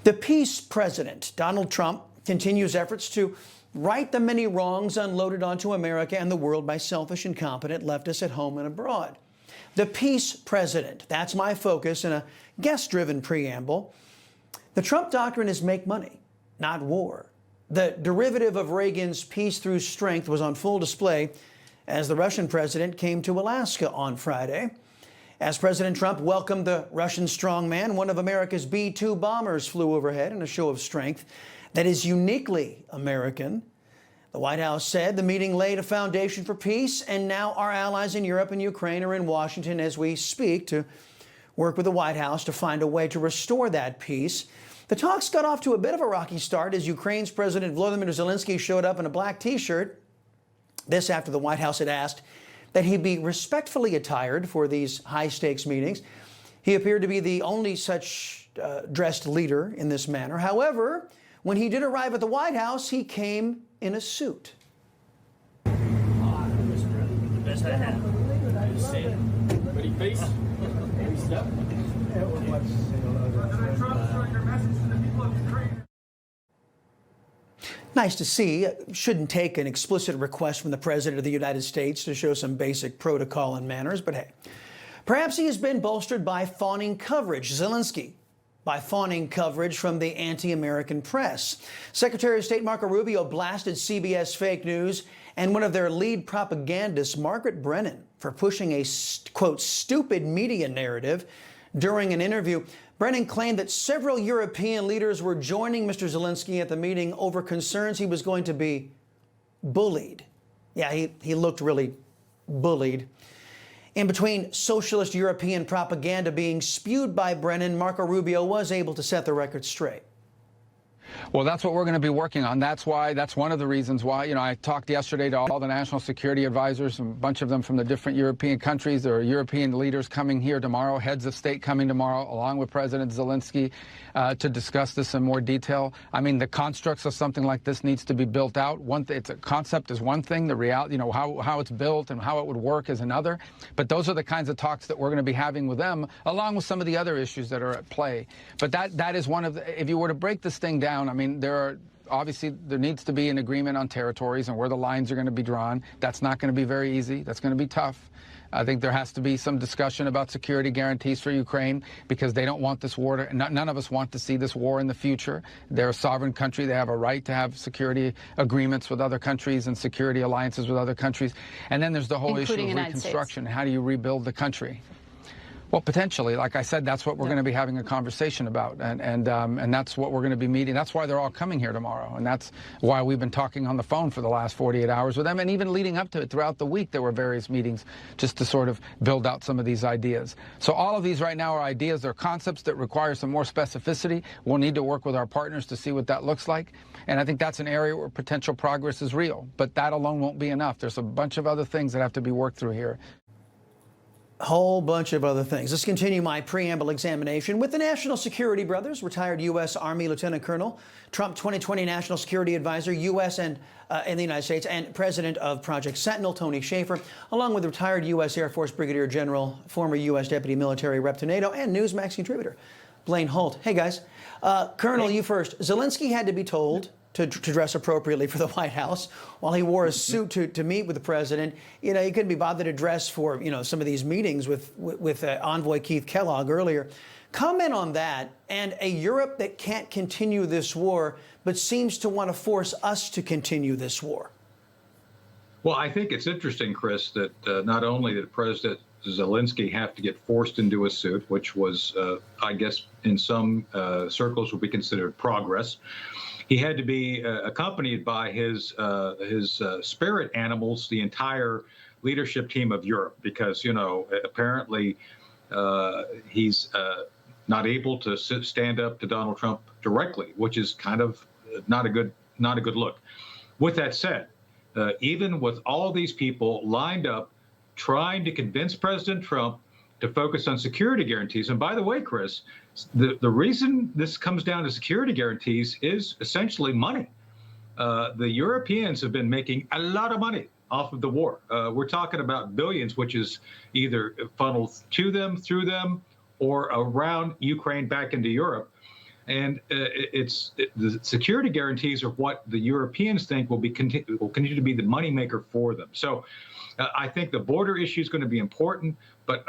The peace president, Donald Trump, continues efforts to right the many wrongs unloaded onto America and the world by selfish, incompetent leftists at home and abroad. The peace president, that's my focus in a guest-driven preamble. The Trump doctrine is make money, not war. The derivative of Reagan's peace through strength was on full display as the Russian president came to Alaska on Friday. As President Trump welcomed the Russian strongman, one of America's B-2 bombers flew overhead in a show of strength that is uniquely American. The White House said the meeting laid a foundation for peace, and now our allies in Europe and Ukraine are in Washington as we speak to work with the White House to find a way to restore that peace. The talks got off to a bit of a rocky start as Ukraine's President Volodymyr Zelenskyy showed up in a black T-shirt. This after the White House had asked that he be respectfully attired for these high-stakes meetings. He appeared to be the only such dressed leader in this manner. However, when he did arrive at the White House, he came in a suit. The best I had. Pretty face. Pretty stuff. Nice to see. Shouldn't take an explicit request from the President of the United States to show some basic protocol and manners, but hey. Perhaps he has been bolstered by fawning coverage. Zelenskyy, by fawning coverage from the anti-American press. Secretary of State Marco Rubio blasted CBS fake news and one of their lead propagandists, Margaret Brennan, for pushing a, quote, stupid media narrative during an interview. Brennan claimed that several European leaders were joining Mr. Zelenskyy at the meeting over concerns he was going to be bullied. Yeah, he looked really bullied. In between socialist European propaganda being spewed by Brennan, Marco Rubio was able to set the record straight. Well, that's what we're going to be working on. That's one of the reasons why, I talked yesterday to all the national security advisors, a bunch of them from the different European countries. There are European leaders coming here tomorrow, heads of state coming tomorrow, along with President Zelenskyy, to discuss this in more detail. I mean, the constructs of something like this needs to be built out. It's a concept is one thing, the reality, how it's built and how it would work is another. But those are the kinds of talks that we're going to be having with them, along with some of the other issues that are at play. But that is one of the, if you were to break this thing down, I mean, there needs to be an agreement on territories and where the lines are going to be drawn. That's not going to be very easy. That's going to be tough. I think there has to be some discussion about security guarantees for Ukraine because they don't want this war none of us want to see this war in the future. They're a sovereign country. They have a right to have security agreements with other countries and security alliances with other countries. And then there's the whole issue of reconstruction. How do you rebuild the country? Well, potentially, like I said, that's what we're going to be having a conversation about, and that's what we're going to be meeting. That's why they're all coming here tomorrow, and that's why we've been talking on the phone for the last 48 hours with them, and even leading up to it throughout the week, there were various meetings just to sort of build out some of these ideas. So all of these right now are ideas. They're concepts that require some more specificity. We'll need to work with our partners to see what that looks like, and I think that's an area where potential progress is real, but that alone won't be enough. There's a bunch of other things that have to be worked through here. Whole bunch of other things. Let's continue my preamble examination with the National Security Brothers, retired U.S. Army Lieutenant Colonel, Trump 2020 National Security Advisor, U.S. and in the United States, and President of Project Sentinel, Tony Shaffer, along with retired U.S. Air Force Brigadier General, former U.S. Deputy Military Rep to NATO, and Newsmax contributor, Blaine Holt. Hey, guys. Colonel, you first. Zelenskyy had to be told to dress appropriately for the White House while he wore a suit to meet with the president. He couldn't be bothered to dress for, some of these meetings with Envoy Keith Kellogg earlier. Comment on that and a Europe that can't continue this war but seems to want to force us to continue this war. Well, I think it's interesting, Chris, that not only did President Zelenskyy have to get forced into a suit, which was, I guess, in some circles would be considered progress. He had to be accompanied by his spirit animals, the entire leadership team of Europe, because, apparently he's not able to stand up to Donald Trump directly, which is kind of not a good look. With that said, even with all these people lined up trying to convince President Trump to focus on security guarantees. And by the way, Chris, the reason this comes down to security guarantees is essentially money. The Europeans have been making a lot of money off of the war. We're talking about billions, which is either funneled to them, through them, or around Ukraine back into Europe. And the security guarantees are what the Europeans think will continue to be the moneymaker for them. So I think the border issue is going to be important, but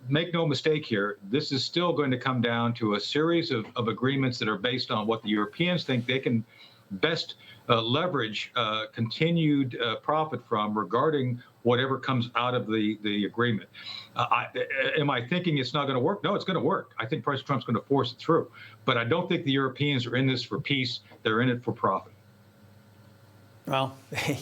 make no mistake here, this is still going to come down to a series of agreements that are based on what the Europeans think they can best leverage continued profit from regarding whatever comes out of the agreement. Am I thinking it's not going to work? No, it's going to work. I think President Trump's going to force it through. But I don't think the Europeans are in this for peace. They're in it for profit. Well,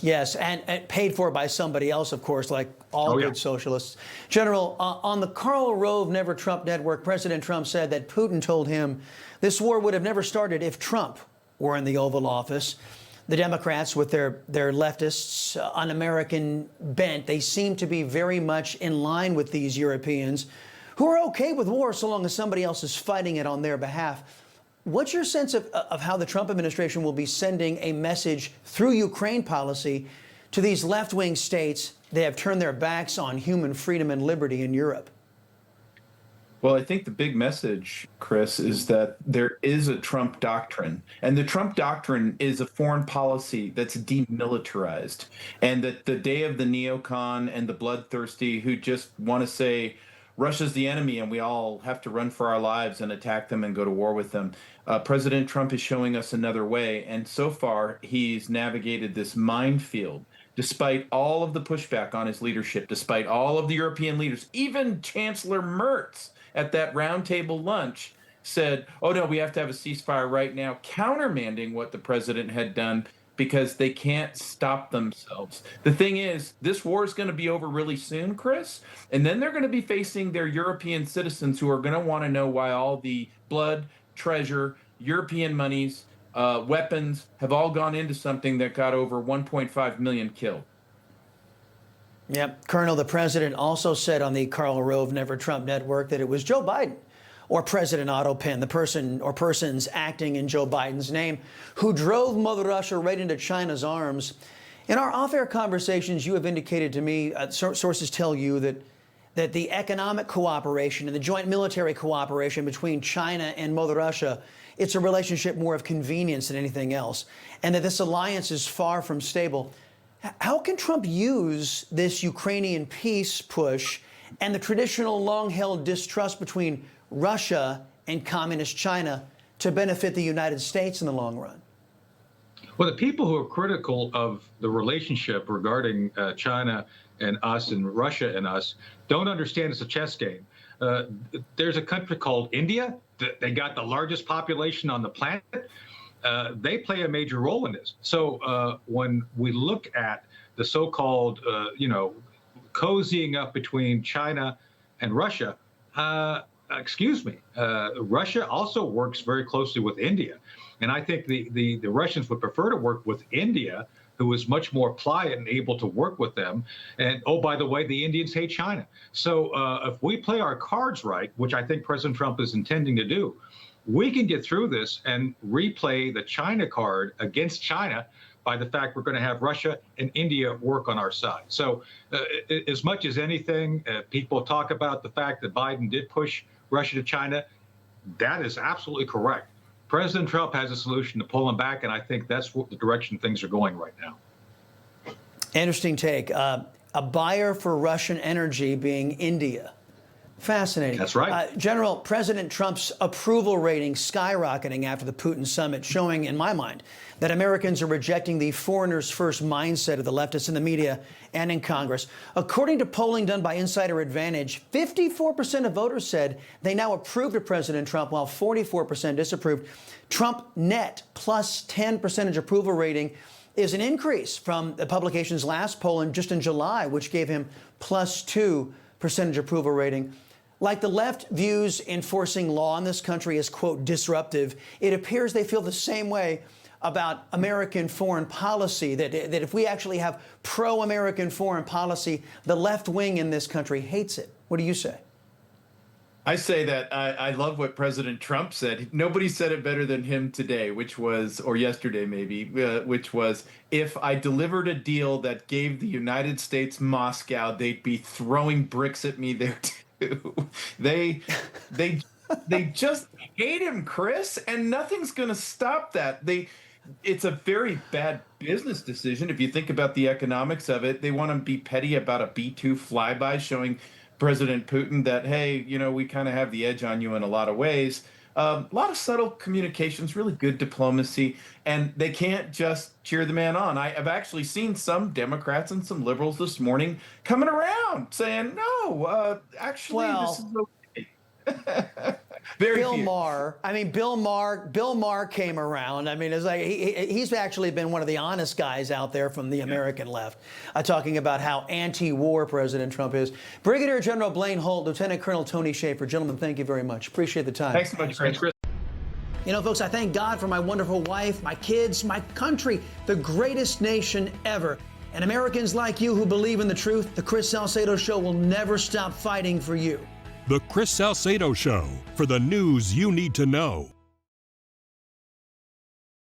yes, and paid for by somebody else, of course, like all good socialists. General, on the Karl Rove Never Trump network, President Trump said that Putin told him this war would have never started if Trump were in the Oval Office. The Democrats, with their leftists, un-American bent, they seem to be very much in line with these Europeans who are okay with war so long as somebody else is fighting it on their behalf. What's your sense of how the Trump administration will be sending a message through Ukraine policy to these left-wing states that have turned their backs on human freedom and liberty in Europe? Well, I think the big message, Chris, is that there is a Trump doctrine. And the Trump doctrine is a foreign policy that's demilitarized. And that the day of the neocon and the bloodthirsty who just want to say Russia's the enemy and we all have to run for our lives and attack them and go to war with them. President Trump is showing us another way. And so far, he's navigated this minefield. Despite all of the pushback on his leadership, despite all of the European leaders, even Chancellor Merz at that roundtable lunch said, oh, no, we have to have a ceasefire right now, countermanding what the president had done because they can't stop themselves. The thing is, this war is going to be over really soon, Chris, and then they're going to be facing their European citizens who are going to want to know why all the blood, treasure, European monies, weapons have all gone into something that got over 1.5 million killed. Yep. Colonel, the president also said on the Karl Rove Never Trump network that it was Joe Biden or President Otto Penn, the person or persons acting in Joe Biden's name, who drove Mother Russia right into China's arms. In our off-air conversations, you have indicated to me, sources tell you that the economic cooperation and the joint military cooperation between China and Mother Russia, it's a relationship more of convenience than anything else, and that this alliance is far from stable. How can Trump use this Ukrainian peace push and the traditional long-held distrust between Russia and communist China to benefit the United States in the long run? Well, the people who are critical of the relationship regarding China and us and Russia and us don't understand it's a chess game. There's a country called India. They got the largest population on the planet. They play a major role in this. So when we look at the so-called, cozying up between China and Russia, Russia also works very closely with India. And I think the Russians would prefer to work with India, who is much more pliant and able to work with them. And, oh, by the way, the Indians hate China. So if we play our cards right, which I think President Trump is intending to do, we can get through this and replay the China card against China by the fact we're going to have Russia and India work on our side. So as much as anything, people talk about the fact that Biden did push Russia to China. That is absolutely correct. President Trump has a solution to pull him back, and I think that's what the direction things are going right now. Interesting take. A buyer for Russian energy being India. Fascinating. That's right. General, President Trump's approval rating skyrocketing after the Putin summit, showing, in my mind, that Americans are rejecting the foreigners first mindset of the leftists in the media and in Congress. According to polling done by Insider Advantage, 54% of voters said they now approved of President Trump, while 44% disapproved. Trump net plus 10 percentage approval rating is an increase from the publication's last poll just in July, which gave him plus 2 percentage approval rating. Like the left views enforcing law in this country as, quote, disruptive, it appears they feel the same way about American foreign policy, that if we actually have pro-American foreign policy, the left wing in this country hates it. What do you say? I say that I love what President Trump said. Nobody said it better than him today, which was, or yesterday maybe, which was, if I delivered a deal that gave the United States Moscow, they'd be throwing bricks at me there too. They They just hate him, Chris, and nothing's going to stop that. It's a very bad business decision if you think about the economics of it. They want to be petty about a B-2 flyby, showing President Putin that, hey, we kind of have the edge on you in a lot of ways. A lot of subtle communications, really good diplomacy, and they can't just cheer the man on. I've actually seen some Democrats and some liberals this morning coming around saying, no, actually, this is okay. Bill Maher came around. I mean, it's like he's actually been one of the honest guys out there from the American left, talking about how anti-war President Trump is. Brigadier General Blaine Holt, Lieutenant Colonel Tony Shaffer. Gentlemen, thank you very much. Appreciate the time. Thanks so much, Chris. Folks, I thank God for my wonderful wife, my kids, my country, the greatest nation ever. And Americans like you who believe in the truth, the Chris Salcedo Show will never stop fighting for you. The Chris Salcedo Show, for the news you need to know.